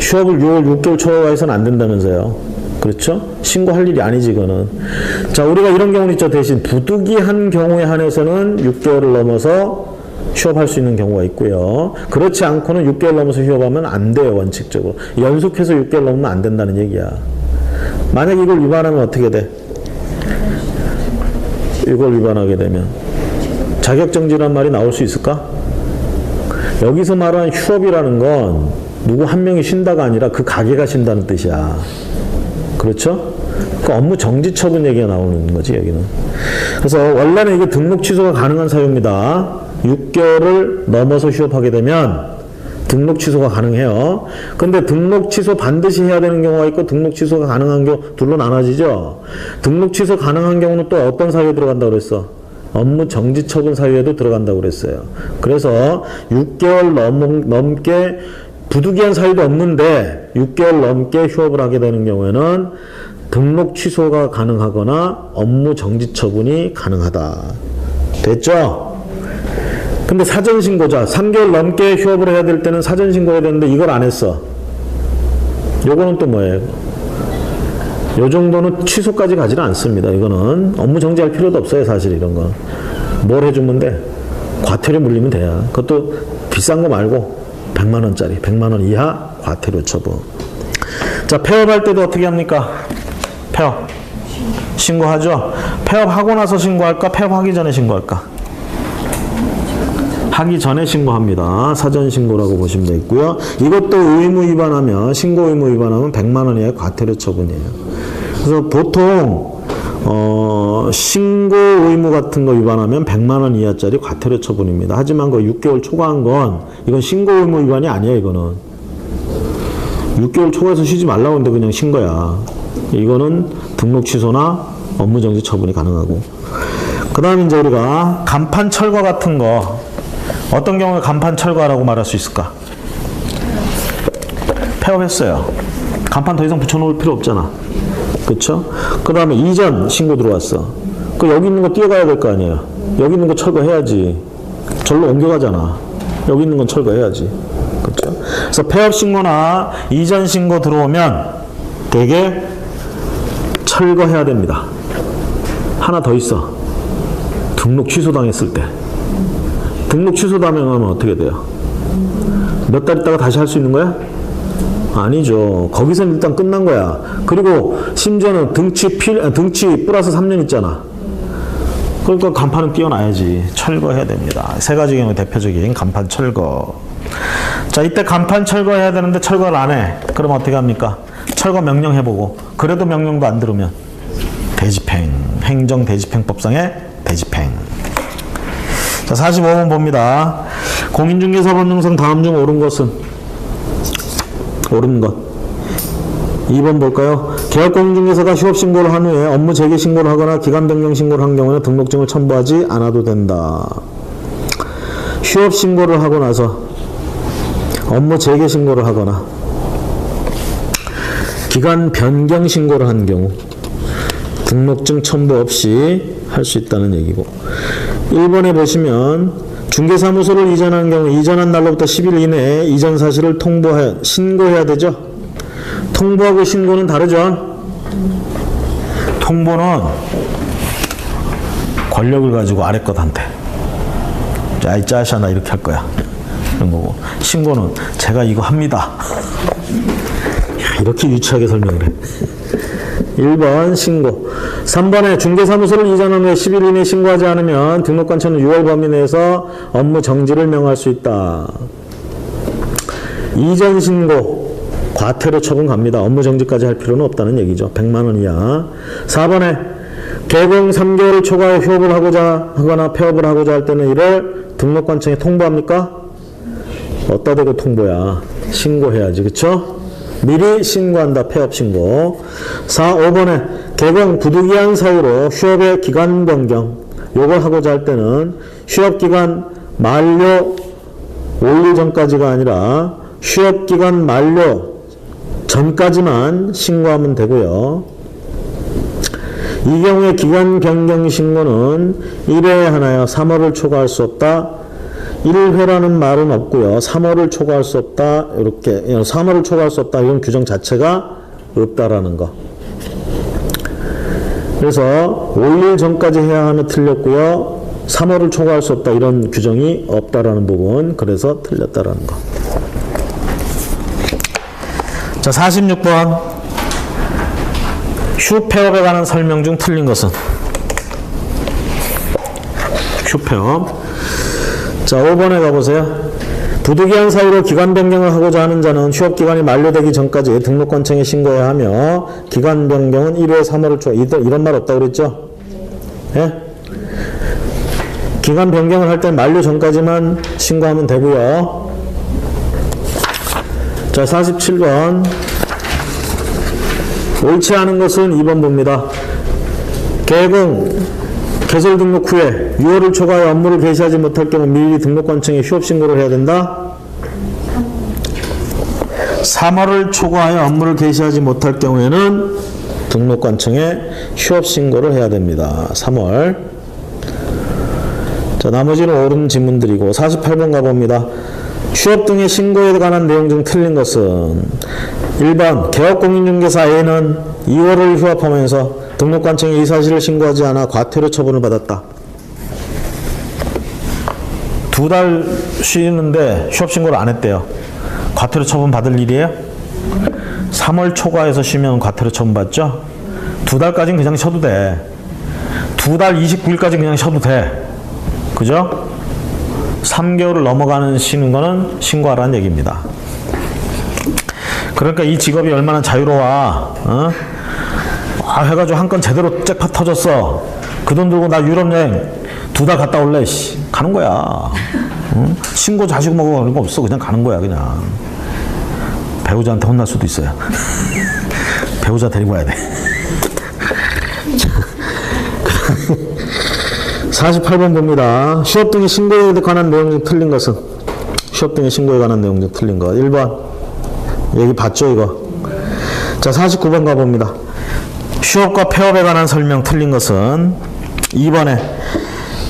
휴업을 6개월 초과해서는 안 된다면서요. 그렇죠? 신고할 일이 아니지 이거는. 자, 우리가 이런 경우는 있죠. 대신 부득이한 경우에 한해서는 6개월을 넘어서 휴업할 수 있는 경우가 있고요. 그렇지 않고는 6개월 넘어서 휴업하면 안 돼요. 원칙적으로. 연속해서 6개월 넘으면 안 된다는 얘기야. 만약 이걸 위반하면 어떻게 돼? 이걸 위반하게 되면 자격정지란 말이 나올 수 있을까? 여기서 말하는 휴업이라는 건 누구 한 명이 쉰다가 아니라 그 가게가 쉰다는 뜻이야. 그렇죠? 그 업무 정지 처분 얘기가 나오는 거지 여기는. 그래서 원래는 이게 등록 취소가 가능한 사유입니다. 6개월을 넘어서 휴업하게 되면 등록 취소가 가능해요. 근데 등록 취소 반드시 해야 되는 경우가 있고 등록 취소가 가능한 경우 둘로 나눠지죠. 등록 취소 가능한 경우는 또 어떤 사유에 들어간다고 그랬어? 업무 정지 처분 사유에도 들어간다고 그랬어요. 그래서 6개월 넘게 부득이한 사유도 없는데 6개월 넘게 휴업을 하게 되는 경우에는 등록 취소가 가능하거나 업무 정지 처분이 가능하다. 됐죠? 근데 사전신고자 3개월 넘게 휴업을 해야 될 때는 사전신고해야 되는데 이걸 안 했어. 요거는 또 뭐예요? 요 정도는 취소까지 가지는 않습니다. 이거는 업무 정지할 필요도 없어요. 사실 이런 거. 뭘 해주면 돼? 과태료 물리면 돼요. 그것도 비싼 거 말고 100만 원짜리, 100만 원 이하 과태료 처분. 자, 폐업할 때도 어떻게 합니까? 폐업. 신고하죠? 폐업하고 나서 신고할까? 폐업하기 전에 신고할까? 하기 전에 신고합니다. 사전 신고라고 보시면 되겠고요. 이것도 의무 위반하면, 신고 의무 위반하면 100만 원 이하의 과태료 처분이에요. 그래서 보통 신고 의무 같은 거 위반하면 100만 원 이하짜리 과태료 처분입니다. 하지만 그 6개월 초과한 건 이건 신고 의무 위반이 아니에요. 이거는 6개월 초과해서 쉬지 말라고 하는데 그냥 쉰 거야. 이거는 등록 취소나 업무 정지 처분이 가능하고. 그 다음에 이제 우리가 간판 철거 같은 거 어떤 경우에 간판 철거하라고 말할 수 있을까? 폐업했어요. 간판 더 이상 붙여놓을 필요 없잖아. 그쵸? 그 다음에 이전 신고 들어왔어. 그 여기 있는 거 뛰어가야 될 거 아니에요. 여기 있는 거 철거해야지. 절로 옮겨가잖아. 여기 있는 건 철거해야지. 그쵸? 그래서 폐업 신고나 이전 신고 들어오면 되게 철거해야 됩니다. 하나 더 있어. 등록 취소당했을 때. 등록 취소당하면 어떻게 돼요? 몇 달 있다가 다시 할 수 있는 거야? 아니죠. 거기서는 일단 끝난 거야. 그리고 심지어는 등치 플러스 3년 있잖아. 그러니까 간판은 띄워놔야지. 철거해야 됩니다. 세 가지 경우 대표적인 간판 철거. 자, 이때 간판 철거해야 되는데 철거를 안 해. 그럼 어떻게 합니까? 철거 명령 해보고 그래도 명령도 안 들으면 대집행. 행정대집행법상의 대집행. 자, 45번 봅니다. 공인중개사 법령상 다음 중 옳은 것은? 옳은 것. 2번 볼까요? 개업공인중개사가 휴업신고를 한 후에 업무 재개신고를 하거나 기간 변경 신고를 한 경우에는 등록증을 첨부하지 않아도 된다. 휴업신고를 하고 나서 업무 재개신고를 하거나 기간 변경 신고를 한 경우 등록증 첨부 없이 할 수 있다는 얘기고, 1번에 보시면 중개사무소를 이전한 경우 이전한 날로부터 10일 이내에 이전 사실을 신고해야 되죠. 통보하고 신고는 다르죠. 통보는 권력을 가지고 아래 것한테 야이 짜샤 나 이렇게 할 거야 이런 거고, 신고는 제가 이거 합니다. 이렇게 유치하게 설명을 해. 1번 신고. 3번에 중개사무소를 이전한 후에 10일 이내에 신고하지 않으면 등록관청은 6월 범위 내에서 업무 정지를 명할 수 있다. 이전 신고 과태료 처분 갑니다. 업무 정지까지 할 필요는 없다는 얘기죠. 100만 원 이하. 4번에 개공 3개월 초과에 휴업을 하거나 폐업을 하고자 할 때는 이를 등록관청에 통보합니까? 어디다 대고 통보야? 신고해야지. 그쵸? 미리 신고한다. 폐업 신고. 5번에 개공 부득이한 사유로 휴업의 기간 변경 요걸 하고자 할 때는 휴업기간 만료 5일 전까지가 아니라 휴업기간 만료 전까지만 신고하면 되고요. 이 경우에 기간 변경 신고는 1회에 하나요. 3월을 초과할 수 없다. 1회라는 말은 없고요. 3월을 초과할 수 없다. 이렇게 3월을 초과할 수 없다. 이런 규정 자체가 없다라는 거. 그래서 5일 전까지 해야 하면 틀렸고요. 3월을 초과할 수 없다. 이런 규정이 없다라는 부분. 그래서 틀렸다라는 거. 자, 46번. 휴폐업에 관한 설명 중 틀린 것은? 휴폐업. 자, 5번에 가보세요. 부득이한 사유로 기간 변경을 하고자 하는 자는 휴업기간이 만료되기 전까지 등록관청에 신고해야 하며, 기간 변경은 1회 3월을 초과. 이런 말 없다고 그랬죠? 예? 기간 변경을 할 때 만료 전까지만 신고하면 되고요. 자, 47번. 옳지 않은 것은 2번 봅니다. 개공 개설 등록 후에 6월을 초과해 업무를 개시하지 못할 경우 미리 등록관청에 휴업 신고를 해야 된다. 3월을 초과하여 업무를 개시하지 못할 경우에는 등록관청에 휴업 신고를 해야 됩니다. 3월. 자, 나머지는 옳은 지문들이고, 48번 가봅니다. 휴업 등의 신고에 관한 내용 중 틀린 것은? 1번 개업공인중개사 A는 2월을 휴업하면서 등록관청에 이 사실을 신고하지 않아 과태료 처분을 받았다. 2달 쉬는데 휴업 신고를 안 했대요. 과태료 처분 받을 일이에요? 3월 초과해서 쉬면 과태료 처분 받죠? 2달까지는 그냥 쉬어도 돼. 2달 29일까지 그냥 쉬어도 돼. 그죠? 3개월을 넘어가는 쉬는 거는 신고하라는 얘기입니다. 그러니까 이 직업이 얼마나 자유로워. 어? 해가지고 한 건 제대로 잭팟 터졌어. 그 돈 들고 나 유럽 여행 2달 갔다 올래. 가는 거야. 응? 신고 자식 먹고 그런 거 없어. 그냥 가는 거야. 그냥. 배우자한테 혼날 수도 있어요. 배우자 데리고 와야 돼. 48번 봅니다. 휴업 등의 신고에 관한 내용 중 틀린 것은? 휴업 등의 신고에 관한 내용 중 틀린 거. 1번. 얘기 봤죠, 이거? 자, 49번 가봅니다. 휴업과 폐업에 관한 설명 틀린 것은? 2번에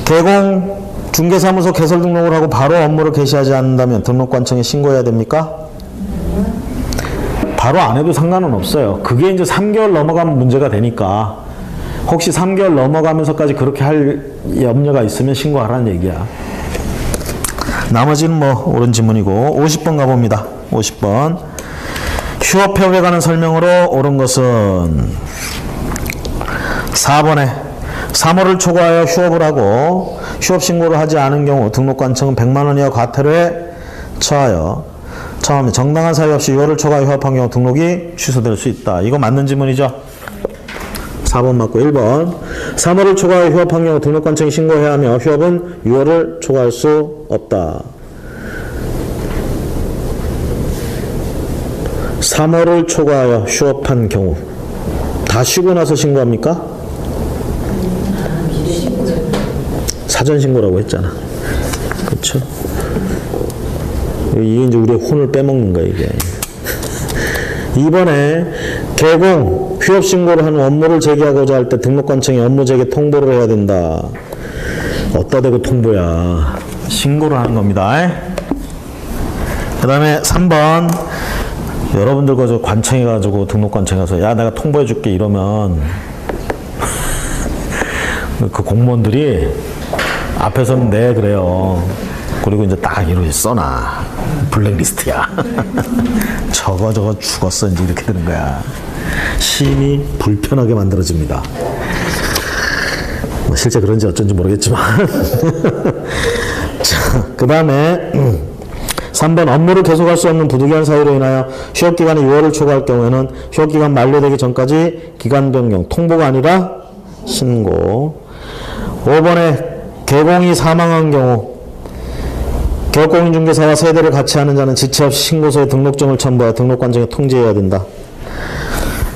개공 중개사무소 개설 등록을 하고 바로 업무를 개시하지 않는다면 등록관청에 신고해야 됩니까? 바로 안 해도 상관은 없어요. 그게 이제 3개월 넘어가면 문제가 되니까, 혹시 3개월 넘어가면서까지 그렇게 할 염려가 있으면 신고하라는 얘기야. 나머지는 뭐 옳은 지문이고. 50번 가봅니다. 50번. 휴업 폐업에 관한 설명으로 옳은 것은 4번에 3월을 초과하여 휴업을 하고 휴업 신고를 하지 않은 경우 등록관청은 100만 원 이하 과태료에 처하여 처음에 정당한 사유 없이 6월을 초과하여 휴업한 경우 등록이 취소될 수 있다. 이거 맞는 지문이죠? 4번 맞고. 1번 3월을 초과하여 휴업한 경우 등록관청이 신고해야 하며 휴업은 6월을 초과할 수 없다. 3월을 초과하여 휴업한 경우 다 쉬고 나서 신고합니까? 사전 신고라고 했잖아. 그렇죠? 이게 이제 우리의 혼을 빼먹는 거야, 이게. 2번에 개공, 휴업신고를 한 업무를 제기하고자 할 때 등록관청에 업무 제기 통보를 해야 된다. 어디다 대고 통보야. 신고를 하는 겁니다. 그 다음에 3번. 여러분들 그 관청에 가지고 등록관청에 가서 야 내가 통보해 줄게 이러면 그 공무원들이 앞에서는 네 그래요. 그리고 이제 딱 이렇게 써놔. 블랙리스트야. 저거 죽었어 이제 이렇게 되는 거야. 심히 불편하게 만들어집니다. 뭐 실제 그런지 어쩐지 모르겠지만. 자, 그 다음에 3번 업무를 계속할 수 없는 부득이한 사유로 인하여 휴업기간이 6월을 초과할 경우에는 휴업기간 만료되기 전까지 기간 변경, 통보가 아니라 신고. 5번에 개공이 사망한 경우 개업공인중개사와 세대를 같이 하는 자는 지체 없이 신고서에 등록증을 첨부하여 등록관청에 통지해야 된다.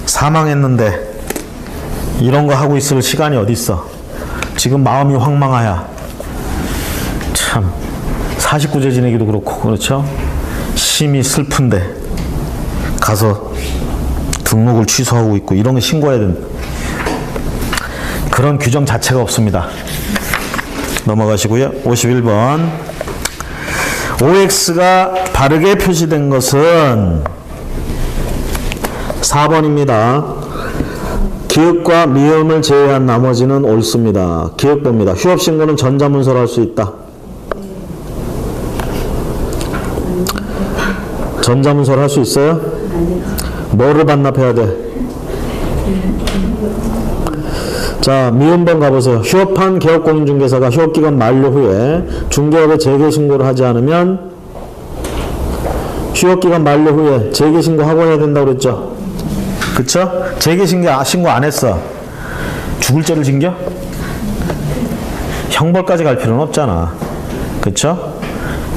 사망했는데 이런 거 하고 있을 시간이 어디 있어. 지금 마음이 황망하야. 참 49제 지내기도 그렇고 그렇죠. 심히 슬픈데 가서 등록을 취소하고 있고 이런 거 신고해야 된다. 그런 규정 자체가 없습니다. 넘어가시고요. 51번 OX가 바르게 표시된 것은 4번입니다. 기역과 미음을 제외한 나머지는 옳습니다. 기역 봅니다. 휴업신고는 전자문서로 할 수 있다. 전자문서로 할 수 있어요? 뭐를 반납해야 돼? 자, 미음번 가보세요. 휴업한 개업공인중개사가 휴업기간 만료 후에 중개업에 재개신고를 하지 않으면 휴업기간 만료 후에 재개신고하고 해야 된다고 그랬죠? 그쵸? 재개신고 안 했어. 죽을 죄를 진겨? 형벌까지 갈 필요는 없잖아. 그쵸?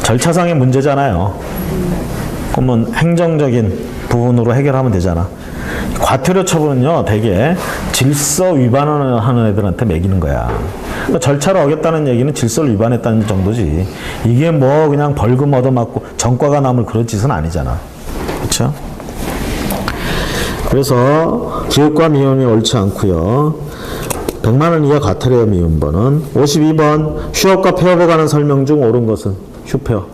절차상의 문제잖아요. 그러면 행정적인 부분으로 해결하면 되잖아. 과태료 처분은요, 되게 질서 위반을 하는 애들한테 매기는 거야. 그러니까 절차를 어겼다는 얘기는 질서를 위반했다는 정도지. 이게 뭐 그냥 벌금 얻어맞고 전과가 남을 그런 짓은 아니잖아. 그렇죠? 그래서 기업과 미음이 옳지 않고요. 100만 원 이하 과태료 미음번은 52번 휴업과 폐업에 관한 설명 중 옳은 것은 휴폐업.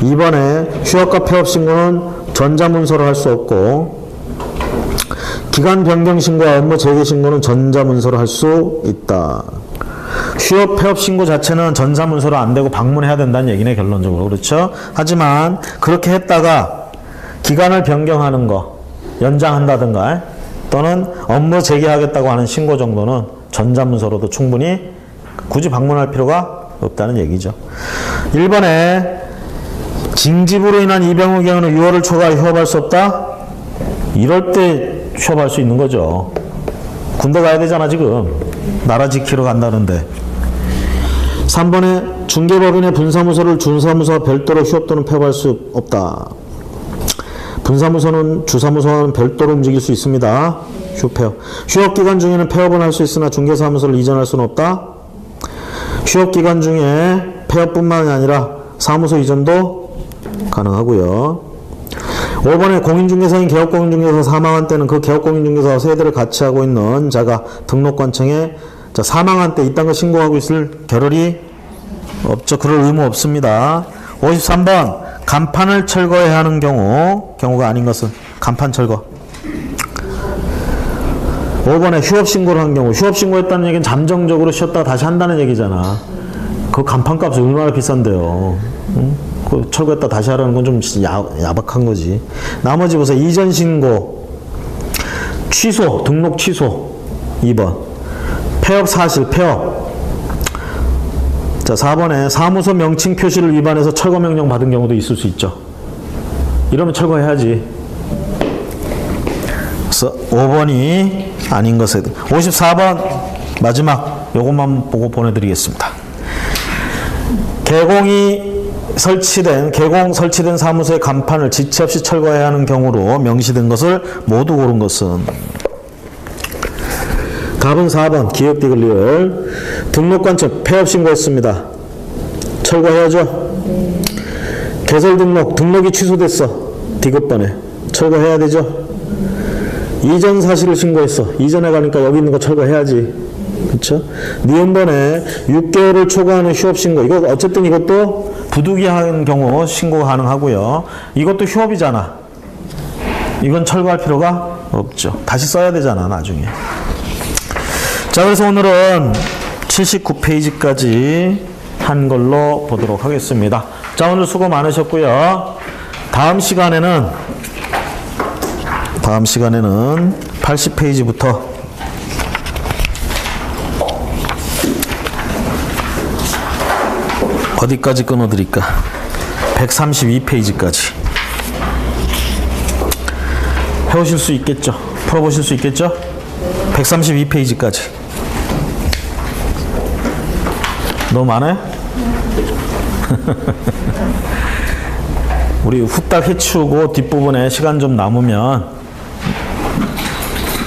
2번에 휴업과 폐업 신고는 전자문서로 할 수 없고 기간 변경 신고와 업무 재개 신고는 전자문서로 할 수 있다. 휴업 폐업 신고 자체는 전자문서로 안 되고 방문해야 된다는 얘기네, 결론적으로. 그렇죠? 하지만 그렇게 했다가 기간을 변경하는 거, 연장한다든가 또는 업무 재개하겠다고 하는 신고 정도는 전자문서로도 충분히 굳이 방문할 필요가 없다는 얘기죠. 1번에 징집으로 인한 입영 경우는 6월을 초과해 휴업할 수 없다? 이럴 때 휴업할 수 있는 거죠. 군대 가야 되잖아 지금. 나라 지키러 간다는데. 3번에 중개법인의 분사무소를 준사무소와 별도로 휴업 또는 폐업할 수 없다. 분사무소는 주사무소와는 별도로 움직일 수 있습니다. 휴폐업. 휴업기간 중에는 폐업은 할 수 있으나 중개사무소를 이전할 수는 없다. 휴업기간 중에 폐업뿐만 아니라 사무소 이전도 가능하고요. 5번에 공인중개사인 개업공인중개사 사망한 때는 그 개업공인중개사와 세대를 같이 하고 있는 자가 등록관청에 사망한 때 이딴 거 신고하고 있을 겨를이 없죠. 그럴 의무 없습니다. 53번 간판을 철거해야 하는 경우가 아닌 것은 간판 철거. 5번에 휴업신고를 한 경우. 휴업신고했다는 얘기는 잠정적으로 쉬었다가 다시 한다는 얘기잖아. 그 간판값이 얼마나 비싼데요. 응? 그 철거했다 다시 하라는 건 좀 야박한 거지. 나머지 보세요. 이전 신고, 취소, 등록 취소. 2번. 폐업 사실, 폐업. 자, 4번에 사무소 명칭 표시를 위반해서 철거 명령 받은 경우도 있을 수 있죠. 이러면 철거해야지. 그래서 5번이 아닌 것에. 54번 마지막 요것만 보고 보내드리겠습니다. 개공 설치된 사무소의 간판을 지체 없이 철거해야 하는 경우로 명시된 것을 모두 고른 것은. 답은 4번 기억디글리얼. 등록관청 폐업 신고했습니다. 철거해야죠. 개설 등록이 취소됐어. 디귿번에 철거해야 되죠. 이전 사실을 신고했어. 이전에 가니까 여기 있는 거 철거해야지. 그쵸? 니은번에 6개월을 초과하는 휴업 신고. 이거 어쨌든 이것도 부득이한 경우 신고 가능하고요. 이것도 휴업이잖아. 이건 철거할 필요가 없죠. 다시 써야 되잖아, 나중에. 자, 그래서 오늘은 79페이지까지 한 걸로 보도록 하겠습니다. 자, 오늘 수고 많으셨고요. 다음 시간에는 80페이지부터 어디까지 끊어드릴까? 132페이지까지 해오실 수 있겠죠? 풀어보실 수 있겠죠? 132페이지까지. 너무 많아요? 우리 후딱 해치우고 뒷부분에 시간 좀 남으면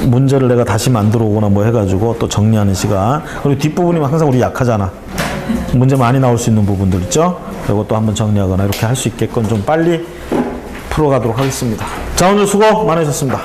문제를 내가 다시 만들어 오거나 뭐 해가지고 또 정리하는 시간. 그리고 뒷부분이 항상 우리 약하잖아. 문제 많이 나올 수 있는 부분들 있죠? 이것도 한번 정리하거나 이렇게 할 수 있게끔 좀 빨리 풀어가도록 하겠습니다. 자, 오늘 수고 많으셨습니다.